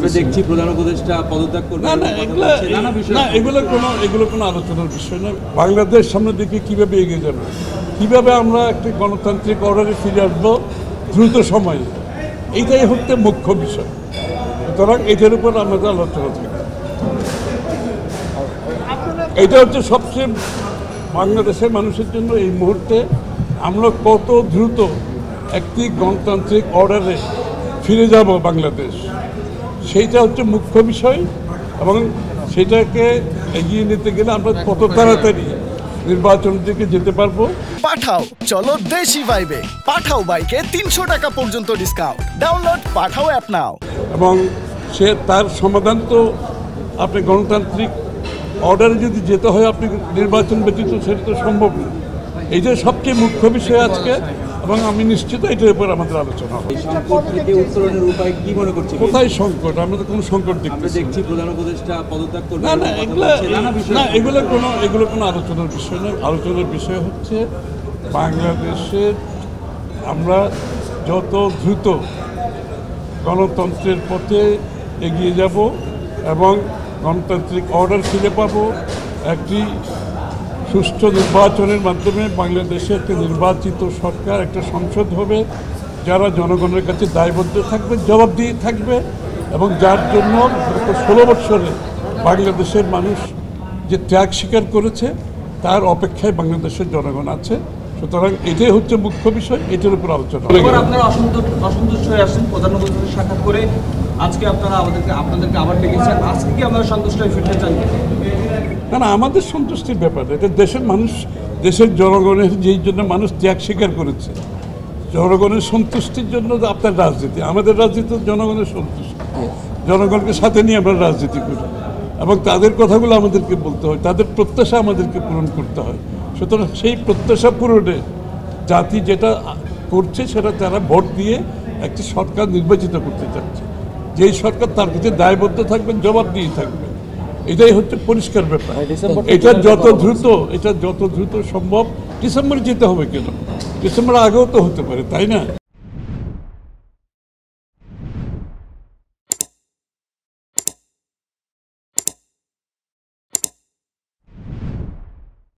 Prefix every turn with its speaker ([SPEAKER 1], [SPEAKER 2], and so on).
[SPEAKER 1] করতেছি।
[SPEAKER 2] দেখছি প্রধান উপদেষ্টা পদত্যাগ করবে।
[SPEAKER 1] এগুলো কোনো আলোচনার বিষয় না। বাংলাদেশ সামনের দিকে কীভাবে এগিয়ে যাবে, কীভাবে আমরা একটি গণতান্ত্রিক অর্ডারে ফিরে আসবো দ্রুত সময়ে, এইটাই হচ্ছে মুখ্য বিষয়। সুতরাং এটার উপর আমাদের আলোচনা থাকে। এটা হচ্ছে সবচেয়ে বাংলাদেশের মানুষের জন্য এই মুহূর্তে আমরা কত দ্রুত একটি গণতান্ত্রিক অর্ডারে ফিরে যাব বাংলাদেশ, সেইটা হচ্ছে মুখ্য বিষয়। এবং সেটাকে এগিয়ে নিতে গেলে আমরা কত তাড়াতাড়ি নির্বাচনের দিকে যেতে পারবো।
[SPEAKER 3] পাঠাও চলো দেশি ভাইবে। পাঠাও বাইকে 300 টাকা পর্যন্ত ডিসকাউন্ট। ডাউনলোড পাঠাও অ্যাপ নাও।
[SPEAKER 1] এবং তার সমাধান তো আপনি গণতান্ত্রিক অর্ডারে যদি যেতে হয়, আপনি নির্বাচন ব্যতীত সেটা তো সম্ভব না। এইটাই সবচেয়ে মুখ্য বিষয় আজকে, এবং আমি নিশ্চিত এটার উপর আমাদের আলোচনা হবে।
[SPEAKER 2] সংকট থেকে উত্তরণের উপায় কি মনে করছেন?
[SPEAKER 1] কোথায় সংকট? আমরা তো কোনো সংকট
[SPEAKER 2] আমরা দেখছি প্রধান উপদেষ্টা পদত্যাগ করবে।
[SPEAKER 1] এগুলো কোনো আলোচনার বিষয় না। আলোচনার বিষয় হচ্ছে বাংলাদেশের আমরা যত দ্রুত গণতন্ত্রের পথে এগিয়ে যাব এবং গণতান্ত্রিক অর্ডার ফিরে পাবো, একটি সুষ্ঠু নির্বাচনের মাধ্যমে বাংলাদেশে একটি নির্বাচিত সরকার, একটা সংসদ হবে যারা জনগণের কাছে দায়বদ্ধ থাকবে, জবাবদিহি থাকবে, এবং যার জন্য গত 16 বছরে বাংলাদেশের মানুষ যে ত্যাগ স্বীকার করেছে তার অপেক্ষায় বাংলাদেশের জনগণ আছে। সুতরাং এটাই হচ্ছে মুখ্য বিষয়, এটার উপর আলোচনা।
[SPEAKER 4] আপনারা অসন্তুষ্ট হয়ে আসছেন প্রধান উপদেষ্টার সাক্ষাৎ করে, আজকে আপনাদেরকে আবার ডেকেছেন। আজকে কি আপনারা সন্তুষ্ট হয়ে ফিরতে চান?
[SPEAKER 1] না, আমাদের সন্তুষ্টির ব্যাপার এটা। দেশের মানুষ, দেশের জনগণের যেই জন্য মানুষ ত্যাগ স্বীকার করেছে, জনগণের সন্তুষ্টির জন্য আপনার রাজনীতি। আমাদের রাজনীতি জনগণের সন্তুষ্টি, জনগণকে সাথে নিয়ে আমরা রাজনীতি করি, এবং তাদের কথাগুলো আমাদেরকে বলতে হয়, তাদের প্রত্যাশা আমাদেরকে পূরণ করতে হয়। সুতরাং সেই প্রত্যাশা পূরণে জাতি যেটা করছে সেটা তারা ভোট দিয়ে একটি সরকার নির্বাচিত করতে চাচ্ছে, যেই সরকার তার কাছে দায়বদ্ধ থাকবে, জবাবদিহি থাকবে। এটাই হচ্ছে পরিষ্কার ব্যাপার। এটা যত দ্রুত সম্ভব। ডিসেম্বরে যেতে হবে কেন? ডিসেম্বর আগেও তো হতে পারে, তাই না?